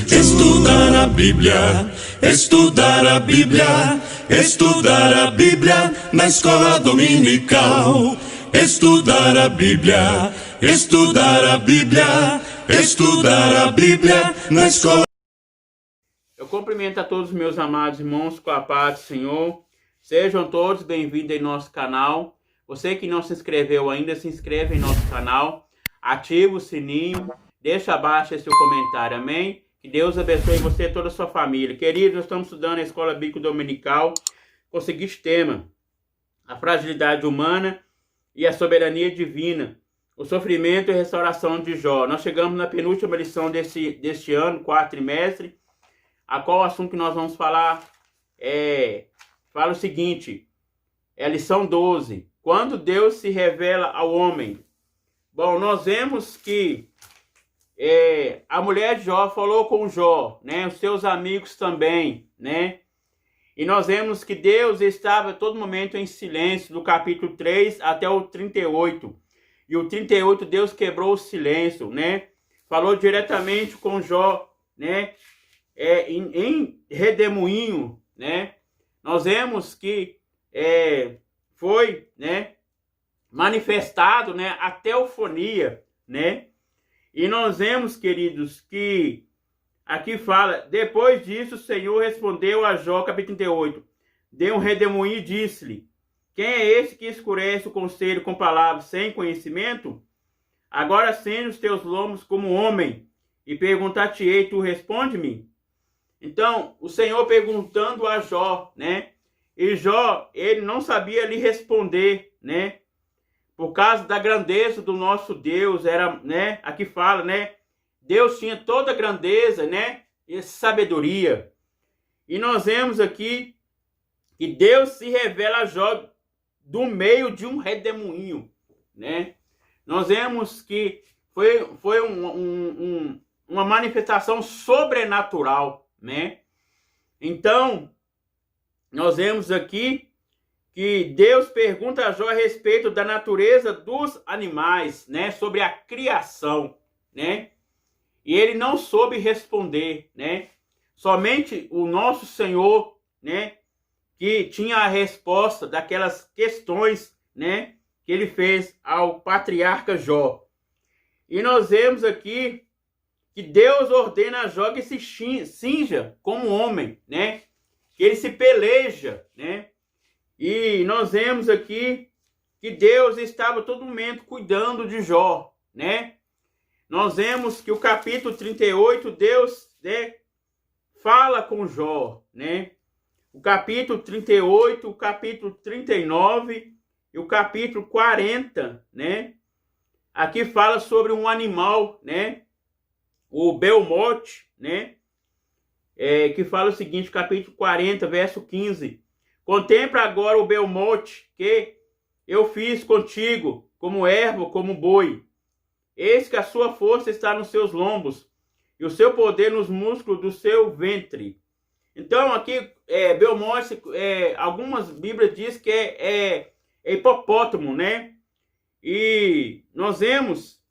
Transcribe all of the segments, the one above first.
Estudar a Bíblia, estudar a Bíblia, estudar a Bíblia na escola dominical. Estudar a Bíblia, estudar a Bíblia, estudar a Bíblia na escola. Eu cumprimento a todos os meus amados irmãos com a paz do Senhor. Sejam todos bem-vindos em nosso canal. Você que não se inscreveu ainda, se inscreve em nosso canal. Ativa o sininho. Deixa abaixo esse seu comentário. Amém? Que Deus abençoe você e toda a sua família. Queridos, nós estamos estudando a Escola Bíblica Dominical com o seguinte tema: a fragilidade humana e a soberania divina. O sofrimento e a restauração de Jó. Nós chegamos na penúltima lição deste ano, quarto trimestre, a qual o assunto que nós vamos falar fala o seguinte, é a lição 12. Quando Deus se revela ao homem. Bom, nós vemos que a mulher de Jó falou com Jó, né? Os seus amigos também, né? E nós vemos que Deus estava a todo momento em silêncio, do capítulo 3 até o 38. E o 38, Deus quebrou o silêncio, né? Falou diretamente com Jó, né? Em redemoinho, né? Nós vemos que foi, né, manifestado, né, a teofonia, né? E nós vemos, queridos, que aqui fala, depois disso o Senhor respondeu a Jó, capítulo 38, deu um redemoinho e disse-lhe, quem é esse que escurece o conselho com palavras sem conhecimento? Agora acende os teus lombos como homem, e perguntar-te-ei, tu responde-me? Então, o Senhor perguntando a Jó, né? E Jó, ele não sabia lhe responder, né? Por causa da grandeza do nosso Deus, era, né? Aqui fala, né? Deus tinha toda a grandeza, né? E sabedoria. E nós vemos aqui que Deus se revela a Jó do meio de um redemoinho, né? Nós vemos que foi uma manifestação sobrenatural, né? Então, nós vemos aqui que Deus pergunta a Jó a respeito da natureza dos animais, né? Sobre a criação, né? E ele não soube responder, né? Somente o nosso Senhor, né? Que tinha a resposta daquelas questões, né? Que ele fez ao patriarca Jó. E nós vemos aqui que Deus ordena a Jó que se cinja como homem, né? Que ele se peleja, né? E nós vemos aqui que Deus estava todo momento cuidando de Jó, né? Nós vemos que o capítulo 38, Deus, né, fala com Jó, né? O capítulo 38, o capítulo 39 e o capítulo 40, né? Aqui fala sobre um animal, né? O Belmote, né? Que fala o seguinte, capítulo 40, verso 15. Contempla agora o Belmote que eu fiz contigo, como ervo, como boi. Eis que a sua força está nos seus lombos, e o seu poder nos músculos do seu ventre. Então, aqui, Belmote, algumas bíblias dizem que é hipopótamo, né? E nós vemos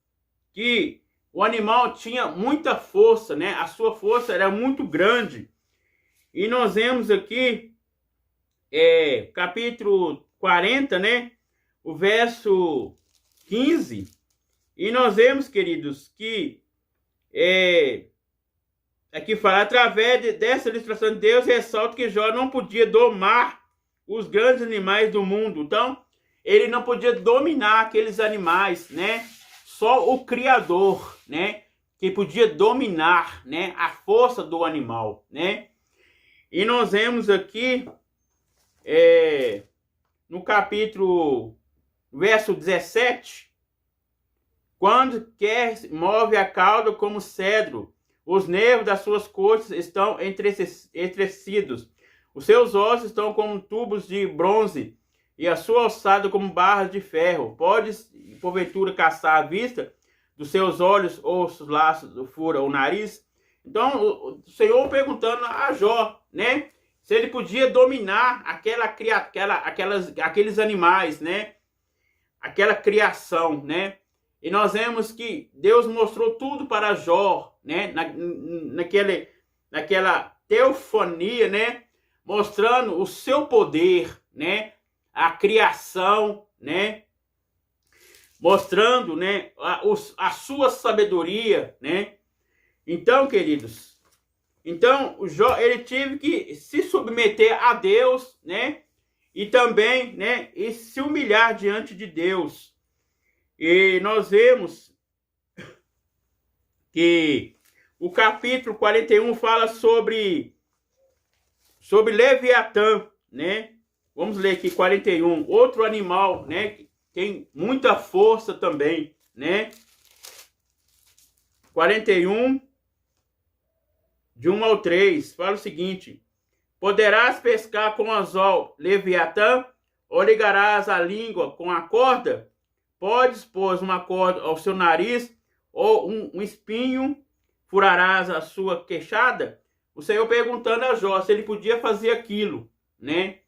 que o animal tinha muita força, né? A sua força era muito grande. E nós vemos aqui, capítulo 40, né? O verso 15. E nós vemos, queridos, que aqui fala, através dessa ilustração de Deus, ressalta que Jó não podia domar os grandes animais do mundo. Então, ele não podia dominar aqueles animais, né? Só o Criador, né? Que podia dominar, né? A força do animal, né? E nós vemos aqui, no capítulo, verso 17, quando quer move a cauda como cedro, os nervos das suas coxas estão entrecidos, os seus ossos estão como tubos de bronze, e a sua alçada como barras de ferro. Podes, porventura, caçar a vista dos seus olhos, ou os laços fura o nariz? Então, o Senhor perguntando a Jó, né? Se ele podia dominar aqueles animais, né? Aquela criação, né? E nós vemos que Deus mostrou tudo para Jó, né? Naquela teofania, né? Mostrando o seu poder, né? A criação, né? Mostrando, né? A sua sabedoria, né? Então, queridos, o Jó, ele teve que se submeter a Deus, né? E também, né? E se humilhar diante de Deus. E nós vemos que o capítulo 41 fala sobre Leviatã, né? Vamos ler aqui 41. Outro animal, né? Que tem muita força também, né? 41, de 1 ao 3, fala o seguinte: poderás pescar com anzol Leviatã, ou ligarás a língua com a corda? Podes pôr uma corda ao seu nariz, ou um espinho furarás a sua queixada? O Senhor perguntando a Jó se ele podia fazer aquilo, né?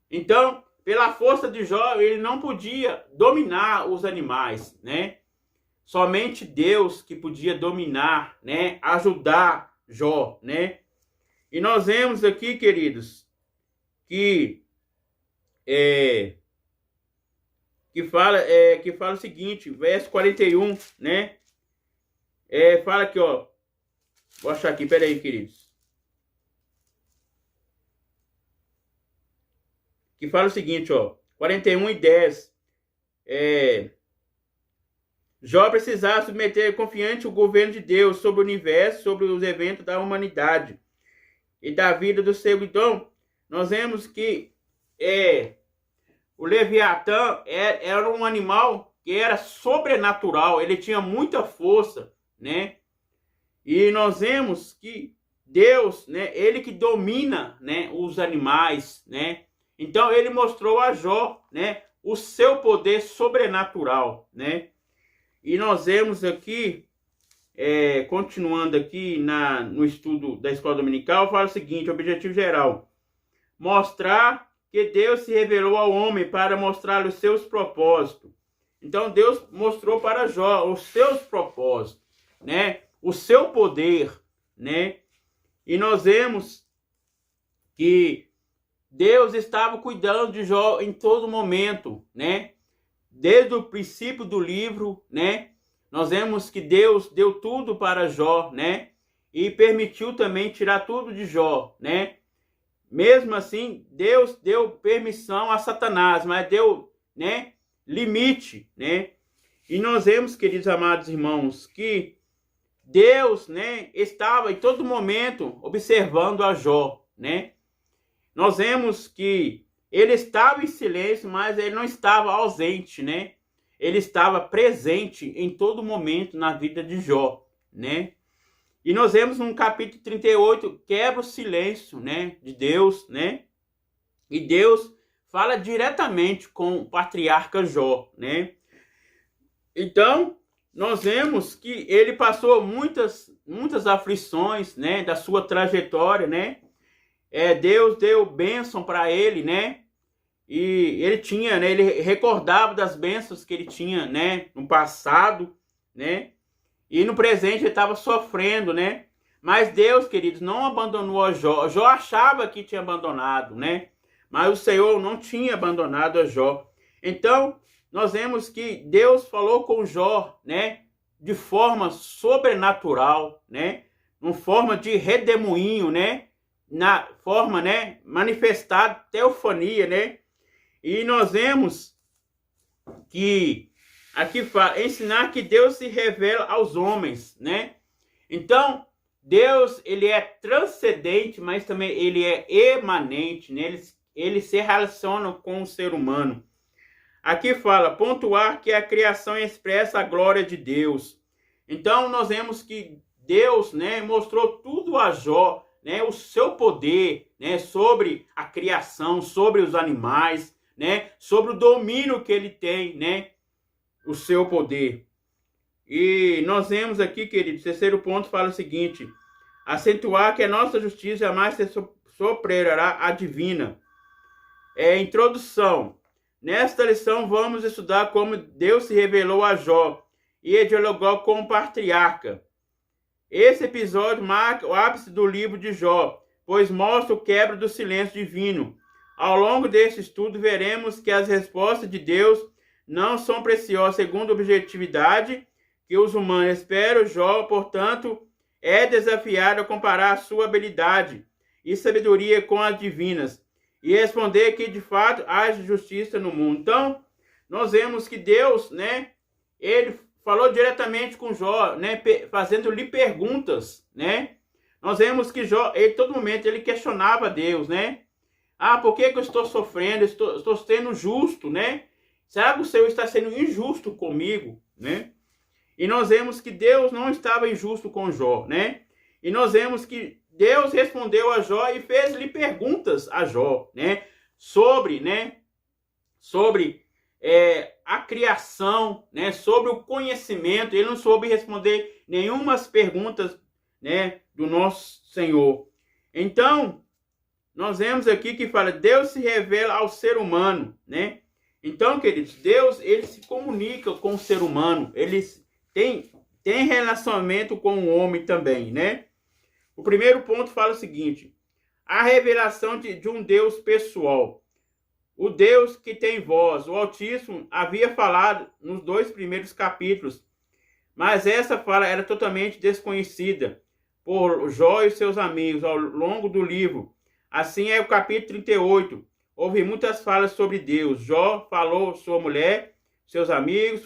Então, pela força de Jó, ele não podia dominar os animais, né? Somente Deus que podia dominar, né? Ajudar Jó, né? E nós vemos aqui, queridos, que fala o seguinte, verso 41, né? Fala aqui, ó. Vou achar aqui, peraí, queridos. Que fala o seguinte, ó. 41 e 10. Jó precisava submeter confiante o governo de Deus sobre o universo, sobre os eventos da humanidade e da vida do ser. Então, nós vemos que o Leviatã era um animal que era sobrenatural, ele tinha muita força, né? E nós vemos que Deus, né, ele que domina, né, os animais, né? Então ele mostrou a Jó, né, o seu poder sobrenatural, né? E nós vemos aqui, continuando aqui no estudo da escola dominical, fala o seguinte: objetivo geral: mostrar que Deus se revelou ao homem para mostrar os seus propósitos. Então Deus mostrou para Jó os seus propósitos, né? O seu poder, né? E nós vemos que Deus estava cuidando de Jó em todo momento, né? Desde o princípio do livro, né? Nós vemos que Deus deu tudo para Jó, né? E permitiu também tirar tudo de Jó, né? Mesmo assim, Deus deu permissão a Satanás, mas deu, né, limite, né? E nós vemos, queridos amados irmãos, que Deus, né, estava em todo momento observando a Jó, né? Nós vemos que ele estava em silêncio, mas ele não estava ausente, né? Ele estava presente em todo momento na vida de Jó, né? E nós vemos no capítulo 38, quebra o silêncio, né, de Deus, né? E Deus fala diretamente com o patriarca Jó, né? Então, nós vemos que ele passou muitas aflições, né, da sua trajetória, né? Deus deu bênção para ele, né? E ele tinha, né, ele recordava das bênçãos que ele tinha, né, no passado, né? E no presente ele estava sofrendo, né? Mas Deus, queridos, não abandonou a Jó. Jó achava que tinha abandonado, né? Mas o Senhor não tinha abandonado a Jó. Então, nós vemos que Deus falou com Jó, né? De forma sobrenatural, né? Uma forma de redemoinho, né? Na forma, né? Manifestada teofania, né? E nós vemos que aqui fala, ensinar que Deus se revela aos homens, né? Então, Deus, ele é transcendente, mas também ele é emanente, né? Ele se relaciona com o ser humano. Aqui fala, pontuar que a criação expressa a glória de Deus. Então, nós vemos que Deus, né, mostrou tudo a Jó, né, o seu poder, né, sobre a criação, sobre os animais, né, sobre o domínio que ele tem, né, o seu poder. E nós vemos aqui, queridos, terceiro ponto fala o seguinte: acentuar que a nossa justiça jamais se superará a divina. Introdução. Nesta lição vamos estudar como Deus se revelou a Jó e dialogou com o patriarca. Esse episódio marca o ápice do livro de Jó, pois mostra o quebra do silêncio divino. Ao longo desse estudo, veremos que as respostas de Deus não são preciosas segundo a objetividade que os humanos esperam. Jó, portanto, é desafiado a comparar a sua habilidade e sabedoria com as divinas e responder que, de fato, haja justiça no mundo. Então, nós vemos que Deus, né, ele falou diretamente com Jó, né, fazendo-lhe perguntas, né? Nós vemos que Jó, ele, todo momento, ele questionava Deus, né? Ah, por que eu estou sofrendo? Estou sendo justo, né? Será que o Senhor está sendo injusto comigo, né? E nós vemos que Deus não estava injusto com Jó, né? E nós vemos que Deus respondeu a Jó e fez-lhe perguntas a Jó, né? Sobre a criação, né? Sobre o conhecimento. Ele não soube responder nenhumas perguntas, né, do nosso Senhor. Então, nós vemos aqui que fala, Deus se revela ao ser humano, né? Então, queridos, Deus, ele se comunica com o ser humano, ele tem relacionamento com o homem também, né? O primeiro ponto fala o seguinte, a revelação de um Deus pessoal. O Deus que tem voz, o Altíssimo havia falado nos 2 primeiros capítulos, mas essa fala era totalmente desconhecida por Jó e seus amigos ao longo do livro. Assim é o capítulo 38. Houve muitas falas sobre Deus. Jó falou, sua mulher, seus amigos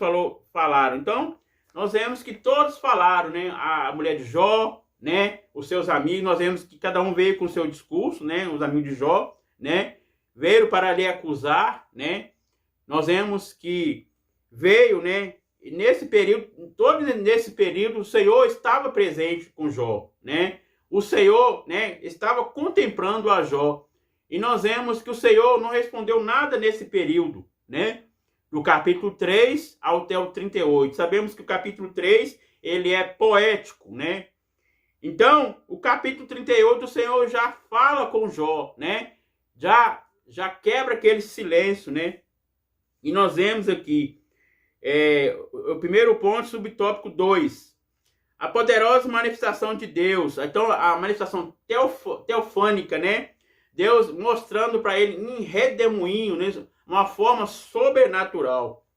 falaram. Então, nós vemos que todos falaram, né? A mulher de Jó, né? Os seus amigos, nós vemos que cada um veio com o seu discurso, né? Os amigos de Jó, né? Veio para lhe acusar, né? Nós vemos que veio, né? E nesse período, todo nesse período, o Senhor estava presente com Jó, né? O Senhor, né, estava contemplando a Jó. E nós vemos que o Senhor não respondeu nada nesse período, né? Do capítulo 3 até o 38. Sabemos que o capítulo 3, ele é poético, né? Então, o capítulo 38, o Senhor já fala com Jó, né? Já quebra aquele silêncio, né? E nós vemos aqui, o primeiro ponto, subtópico 2. A poderosa manifestação de Deus. Então, a manifestação teofânica, né? Deus mostrando para ele em redemoinho, né? Uma forma sobrenatural.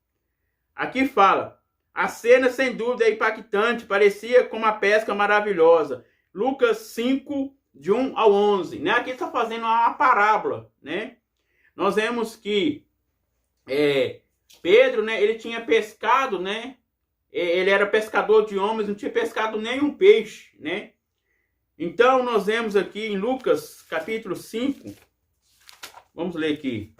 Aqui fala, a cena sem dúvida é impactante, parecia como uma pesca maravilhosa. Lucas 5, de 1 ao 11. Né? Aqui está fazendo uma parábola, né? Nós vemos que Pedro, né? Ele tinha pescado, né? Ele era pescador de homens, não tinha pescado nenhum peixe, né? Então, nós vemos aqui em Lucas, capítulo 5, vamos ler aqui.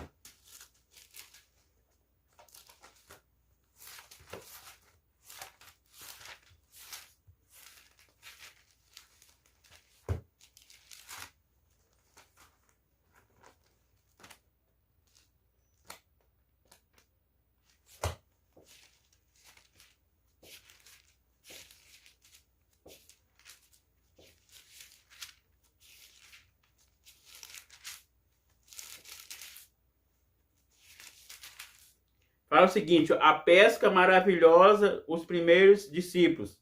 Fala o seguinte, a pesca maravilhosa, os primeiros discípulos.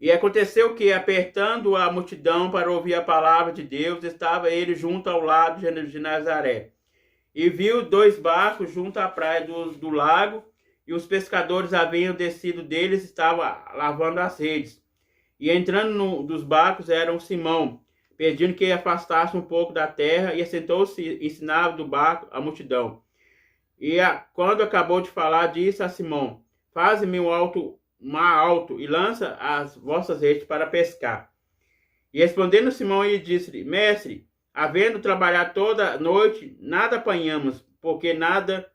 E aconteceu que, apertando a multidão para ouvir a palavra de Deus, estava ele junto ao lado de Nazaré. E viu 2 barcos junto à praia do lago, e os pescadores haviam descido deles, estavam lavando as redes. E entrando dos barcos era Simão, pedindo que afastasse um pouco da terra, e assentou-se e ensinava do barco a multidão. E quando acabou de falar, disse a Simão, faze-me um mar alto e lança as vossas redes para pescar. E respondendo Simão, ele disse-lhe, mestre, havendo trabalhado toda a noite, nada apanhamos, porque nada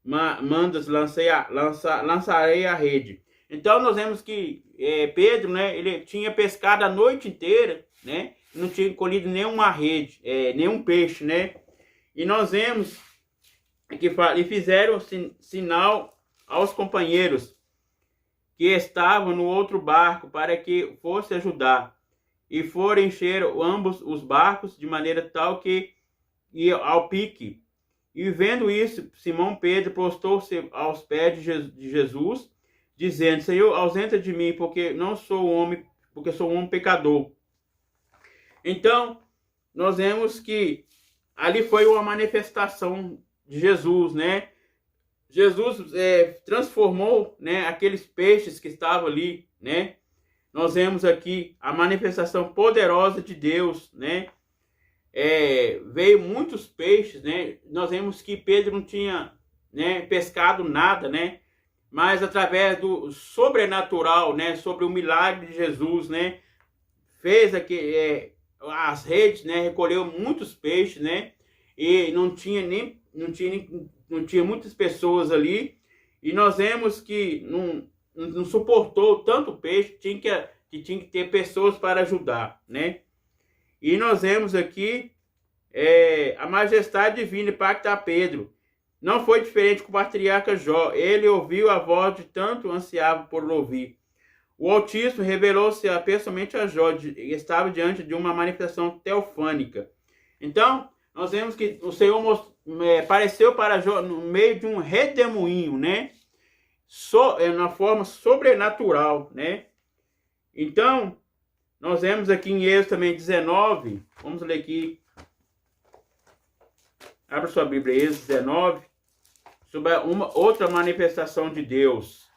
mandas, lançarei a rede. Então nós vemos que Pedro, né, ele tinha pescado a noite inteira, né, não tinha colhido nenhuma rede, nenhum peixe, né. E nós vemos que fizeram sinal aos companheiros que estavam no outro barco para que fosse ajudar. E foram encher ambos os barcos de maneira tal que ia ao pique. E vendo isso, Simão Pedro prostou-se aos pés de Jesus, dizendo: Senhor, ausenta de mim, porque não sou homem, porque sou um homem pecador. Então, nós vemos que ali foi uma manifestação de Jesus, né? Jesus transformou, né, aqueles peixes que estavam ali, né? Nós vemos aqui a manifestação poderosa de Deus, né? Veio muitos peixes, né? Nós vemos que Pedro não tinha, né, pescado nada, né? Mas através do sobrenatural, né, sobre o milagre de Jesus, né, fez aqui as redes, né, recolheu muitos peixes, né? E não tinha muitas pessoas ali, e nós vemos que não suportou tanto peixe, tinha que ter pessoas para ajudar, né? E nós vemos aqui a majestade divina impactar Pedro. Não foi diferente com o patriarca Jó. Ele ouviu a voz de tanto ansiava por ouvir. O Altíssimo revelou-se pessoalmente a Jó e estava diante de uma manifestação teofânica. Então, nós vemos que o Senhor apareceu para Jó no meio de um redemoinho, né? Na forma sobrenatural, né? Então, nós vemos aqui em Êxodo também 19, vamos ler aqui. Abra sua Bíblia, Êxodo 19, sobre uma outra manifestação de Deus.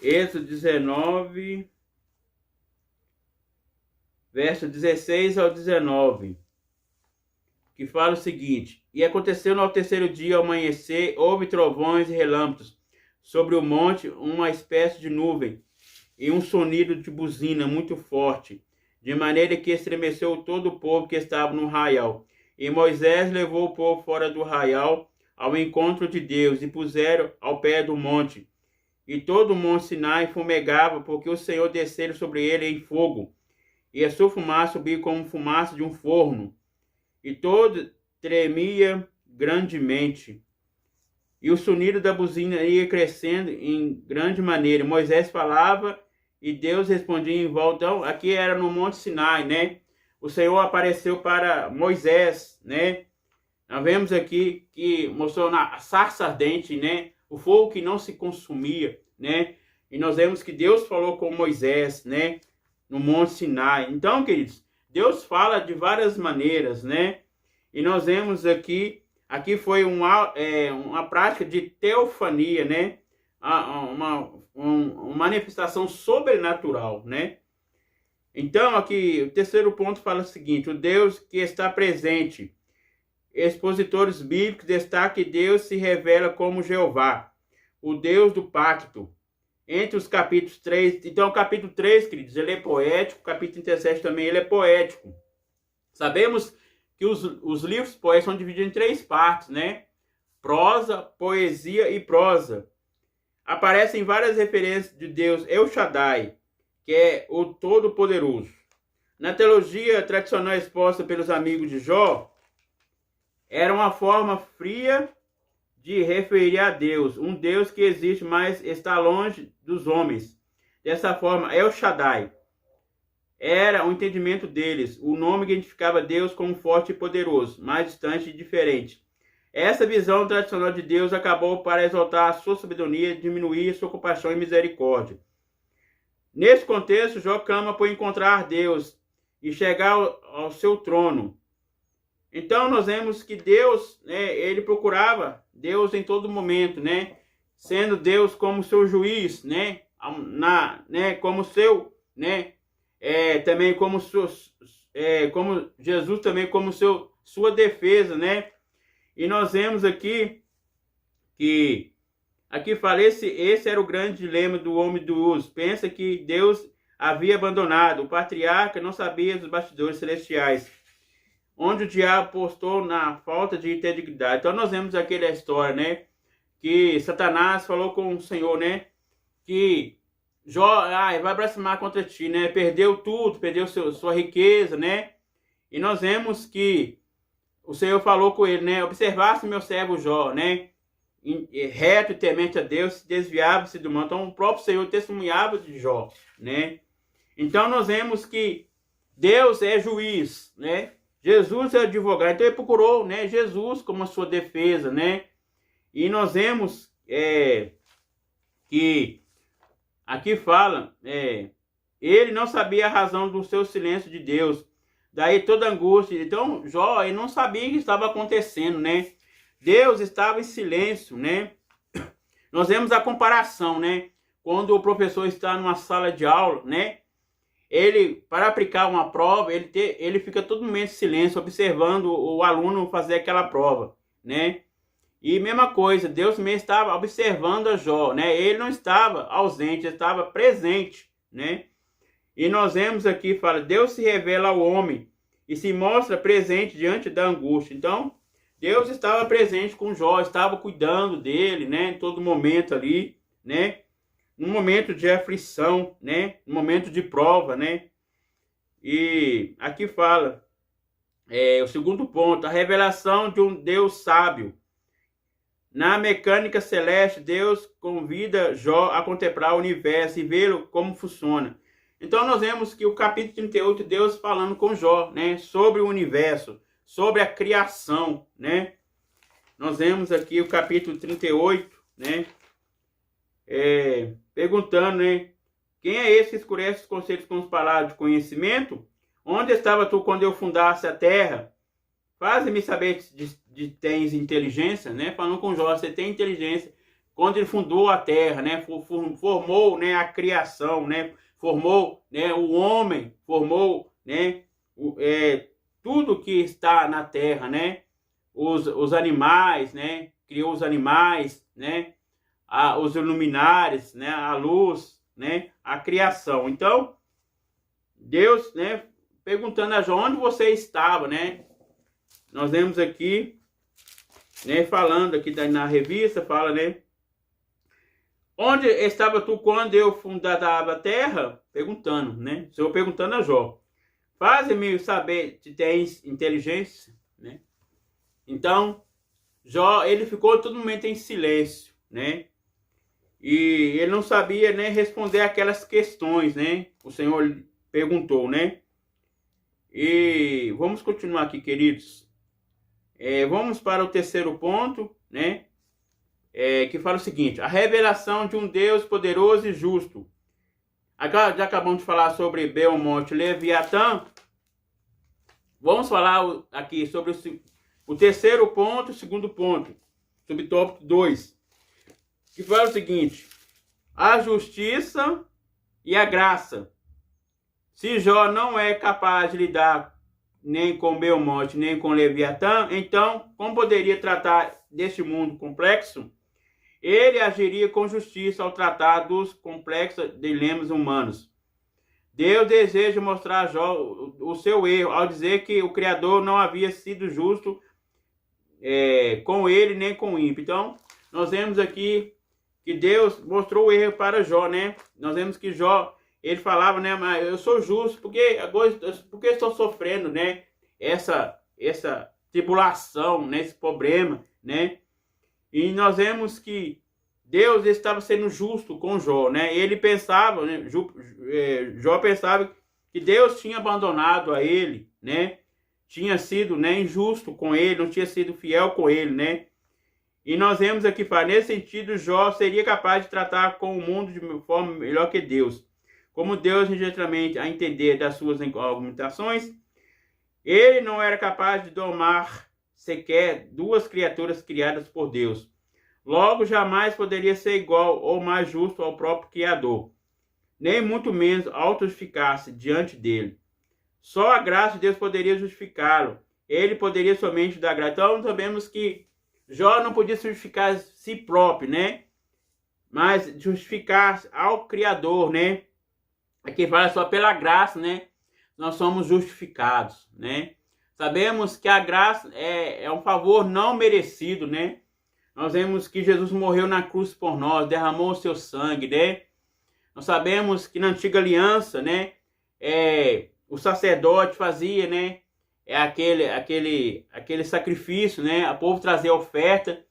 Êxodo 19, verso 16 ao 19, que fala o seguinte: E aconteceu no terceiro dia, ao amanhecer, houve trovões e relâmpagos sobre o monte, uma espécie de nuvem, e um sonido de buzina muito forte, de maneira que estremeceu todo o povo que estava no arraial. E Moisés levou o povo fora do arraial ao encontro de Deus, e puseram ao pé do monte. E todo o monte Sinai fumegava, porque o Senhor descera sobre ele em fogo, e a sua fumaça subia como fumaça de um forno, e todo tremia grandemente. E o sonido da buzina ia crescendo em grande maneira. Moisés falava e Deus respondia em volta. Então, aqui era no Monte Sinai, né? O Senhor apareceu para Moisés, né? Nós vemos aqui que mostrou na sarça ardente, né? O fogo que não se consumia, né? E nós vemos que Deus falou com Moisés, né? No Monte Sinai. Então, queridos, Deus fala de várias maneiras, né? E nós vemos aqui foi uma prática de teofania, né? Uma manifestação sobrenatural, né? Então, aqui, o terceiro ponto fala o seguinte: o Deus que está presente. Expositores bíblicos destacam que Deus se revela como Jeová, o Deus do pacto. Entre os capítulos 3, então o capítulo 3, queridos, ele é poético, o capítulo 37 também ele é poético. Sabemos que os livros poéticos são divididos em 3 partes, né? Prosa, poesia e prosa. Aparecem várias referências de Deus El Shaddai, que é o Todo-Poderoso. Na teologia tradicional exposta pelos amigos de Jó, era uma forma fria de referir a Deus, um Deus que existe, mas está longe dos homens. Dessa forma, El Shaddai era o entendimento deles, o nome que identificava Deus como forte e poderoso, mais distante e diferente. Essa visão tradicional de Deus acabou para exaltar a sua sabedoria e diminuir a sua compaixão e misericórdia. Nesse contexto, Jó clama por encontrar Deus e chegar ao seu trono. Então, nós vemos que Deus, né, ele procurava Deus em todo momento, né, sendo Deus como seu juiz, né, como seu, né, também como como Jesus também como sua defesa, né. E nós vemos aqui que fala, esse era o grande dilema do homem do uso. Pensa que Deus havia abandonado, o patriarca não sabia dos bastidores celestiais, onde o diabo postou na falta de integridade. Então nós vemos aquela história, né, que Satanás falou com o Senhor, né, que Jó vai blasfemar contra ti, né, perdeu tudo, perdeu sua riqueza, né, e nós vemos que o Senhor falou com ele, né, observasse meu servo Jó, né, reto e temente a Deus, desviava-se do mal. Então o próprio Senhor testemunhava de Jó, né, Então nós vemos que Deus é juiz, né? Jesus é advogado. Então ele procurou, né, Jesus como a sua defesa, né? E nós vemos que aqui fala, ele não sabia a razão do seu silêncio de Deus. Daí toda angústia. Então Jó, ele não sabia o que estava acontecendo, né? Deus estava em silêncio, né? Nós vemos a comparação, né? Quando o professor está numa sala de aula, né? Ele, para aplicar uma prova, ele fica todo momento em silêncio, observando o aluno fazer aquela prova, né? E mesma coisa, Deus mesmo estava observando a Jó, né? Ele não estava ausente, ele estava presente, né? E nós vemos aqui, fala, Deus se revela ao homem e se mostra presente diante da angústia. Então, Deus estava presente com Jó, estava cuidando dele, né? Em todo momento ali, né? No momento de aflição, né? No momento de prova, né? E aqui fala, o segundo ponto, a revelação de um Deus sábio. Na mecânica celeste, Deus convida Jó a contemplar o universo e vê-lo como funciona. Então nós vemos que o capítulo 38, Deus falando com Jó, né? Sobre o universo, sobre a criação, né? Nós vemos aqui o capítulo 38, né? Perguntando, né? Quem é esse que escurece os conceitos com as palavras de conhecimento? Onde estava tu quando eu fundasse a terra? Faze-me saber de tens inteligência, né? Falando com Jó, você tem inteligência. Quando ele fundou a terra, né? Formou, né, a criação, né? Formou, né, o homem, formou, né, tudo que está na terra, né? Os animais, né? Criou os animais, né? Os luminares, né? A luz, né? A criação. Então, Deus, né? Perguntando a Jó, onde você estava, né? Nós vemos aqui, né? Falando aqui na revista, fala, né? Onde estava tu quando eu fundava a terra? Perguntando, né? O Senhor perguntando a Jó. Faze-me saber se tens inteligência, né? Então, Jó, ele ficou todo momento em silêncio, né? E ele não sabia, né, responder aquelas questões, né? O Senhor perguntou, né? E vamos continuar aqui, queridos. Vamos para o terceiro ponto, né? Que fala o seguinte: a revelação de um Deus poderoso e justo. Agora já acabamos de falar sobre Belmonte e Leviatã. Vamos falar aqui sobre o terceiro ponto, o segundo ponto, subtópico 2, que fala o seguinte: a justiça e a graça. Se Jó não é capaz de lidar nem com Belmonte, nem com Leviatã, então, como poderia tratar deste mundo complexo? Ele agiria com justiça ao tratar dos complexos dilemas humanos. Deus deseja mostrar a Jó o seu erro ao dizer que o Criador não havia sido justo com ele nem com o ímpio. Então, nós vemos aqui que Deus mostrou o erro para Jó, né? Nós vemos que Jó, ele falava, né? Mas eu sou justo, porque estou sofrendo, né? Essa tribulação, né? Esse problema, né? E nós vemos que Deus estava sendo justo com Jó, né? Ele pensava, né? Jó pensava que Deus tinha abandonado a ele, né? Tinha sido, né, injusto com ele, não tinha sido fiel com ele, né? E nós vemos aqui, nesse sentido, Jó seria capaz de tratar com o mundo de uma forma melhor que Deus. Como Deus, indiretamente, a entender das suas argumentações, ele não era capaz de domar sequer duas criaturas criadas por Deus. Logo, jamais poderia ser igual ou mais justo ao próprio Criador, nem muito menos auto-justificar-se diante dele. Só a graça de Deus poderia justificá-lo. Ele poderia somente dar graça. Então, sabemos que Jó não podia justificar a si próprio, né? Mas justificar ao Criador, né? Aqui fala só pela graça, né? Nós somos justificados, né? Sabemos que a graça é um favor não merecido, né? Nós vemos que Jesus morreu na cruz por nós, derramou o seu sangue, né? Nós sabemos que na antiga aliança, né? O sacerdote fazia, né? Aquele sacrifício, né? O povo trazia oferta,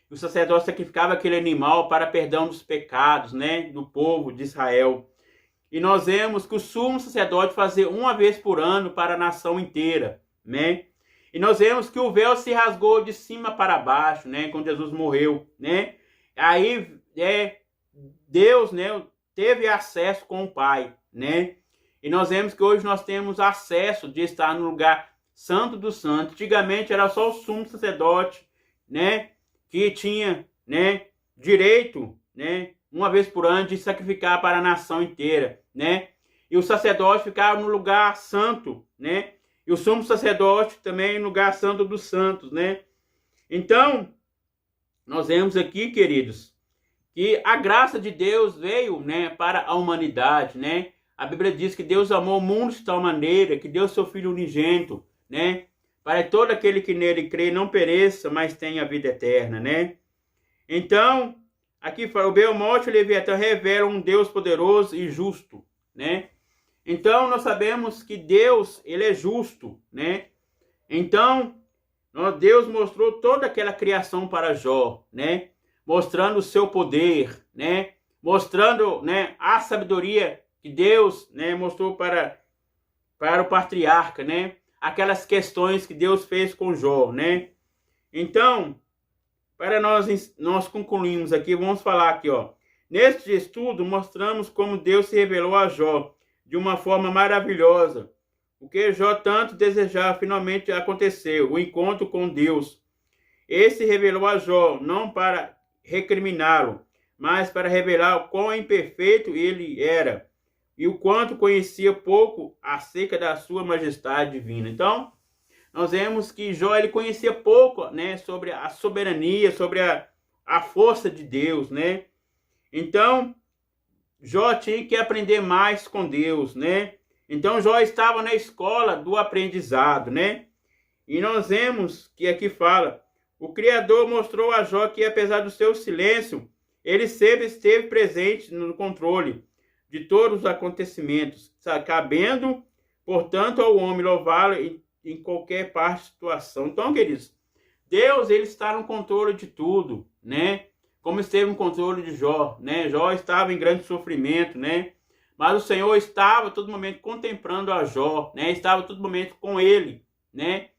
e o sacerdote sacrificava aquele animal para perdão dos pecados, né? Do povo de Israel. E nós vemos que o sumo sacerdote fazia uma vez por ano para a nação inteira, né? E nós vemos que o véu se rasgou de cima para baixo, né? Quando Jesus morreu, né? Aí Deus, né, teve acesso com o Pai, né? E nós vemos que hoje nós temos acesso de estar no lugar santo dos santos. Antigamente era só o sumo sacerdote, né, que tinha, né, direito, né, uma vez por ano de sacrificar para a nação inteira, né? E o sacerdote ficava no lugar santo, né? E o sumo sacerdote também no lugar santo dos santos, né? Então, nós vemos aqui, queridos, que a graça de Deus veio, né, para a humanidade, né? A Bíblia diz que Deus amou o mundo de tal maneira que deu seu Filho unigênito, né? Para todo aquele que nele crê não pereça, mas tenha a vida eterna, né? Então, aqui fala, o Beomote e o Leviatã revelam um Deus poderoso e justo, né? Então, nós sabemos que Deus, ele é justo, né? Então, Deus mostrou toda aquela criação para Jó, né? Mostrando o seu poder, né? Mostrando, né, a sabedoria que Deus, né, mostrou para o patriarca, né? Aquelas questões que Deus fez com Jó, né? Então, para nós concluirmos aqui, vamos falar aqui, ó. Neste estudo, mostramos como Deus se revelou a Jó de uma forma maravilhosa. O que Jó tanto desejava finalmente aconteceu, o encontro com Deus. Esse revelou a Jó, não para recriminá-lo, mas para revelar o quão imperfeito ele era e o quanto conhecia pouco acerca da sua majestade divina. Então, nós vemos que Jó ele conhecia pouco, né, sobre a soberania, sobre a força de Deus, né? Então, Jó tinha que aprender mais com Deus, né? Então, Jó estava na escola do aprendizado, né? E nós vemos que aqui fala, o Criador mostrou a Jó que, apesar do seu silêncio, ele sempre esteve presente no controle de todos os acontecimentos, cabendo, portanto, ao homem louvá-lo em qualquer parte de situação. Então, queridos, Deus ele está no controle de tudo, né? Como esteve no controle de Jó, né? Jó estava em grande sofrimento, né? Mas o Senhor estava a todo momento contemplando a Jó, né? Estava a todo momento com ele, né?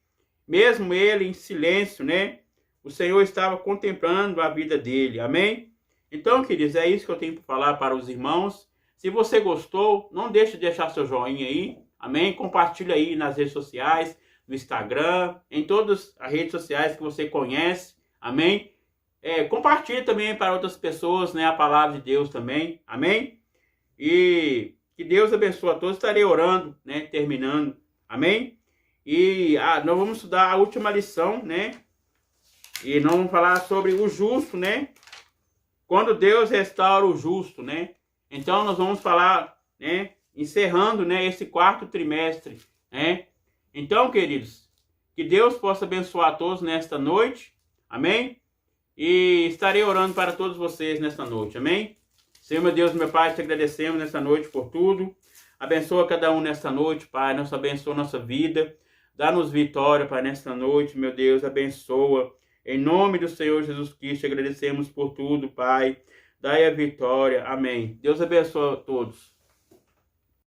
Mesmo ele em silêncio, né? O Senhor estava contemplando a vida dele, amém? Então, queridos, é isso que eu tenho para falar para os irmãos. Se você gostou, não deixe de deixar seu joinha aí, amém? Compartilha aí nas redes sociais, no Instagram, em todas as redes sociais que você conhece, amém? Compartilhe também para outras pessoas, né, a palavra de Deus também, amém? E que Deus abençoe a todos. Estarei orando, né, terminando, amém? E nós vamos estudar a última lição, né? E nós vamos falar sobre o justo, né? Quando Deus restaura o justo, né? Então nós vamos falar, né, encerrando, né, esse quarto trimestre, né? Então, queridos, que Deus possa abençoar a todos nesta noite, amém? E estarei orando para todos vocês nesta noite, amém? Senhor, meu Deus, meu Pai, te agradecemos nesta noite por tudo. Abençoa cada um nesta noite, Pai. Nos abençoa a nossa vida. Dá-nos vitória, Pai, nesta noite, meu Deus. Abençoa. Em nome do Senhor Jesus Cristo, agradecemos por tudo, Pai. Dai a vitória. Amém. Deus abençoe a todos.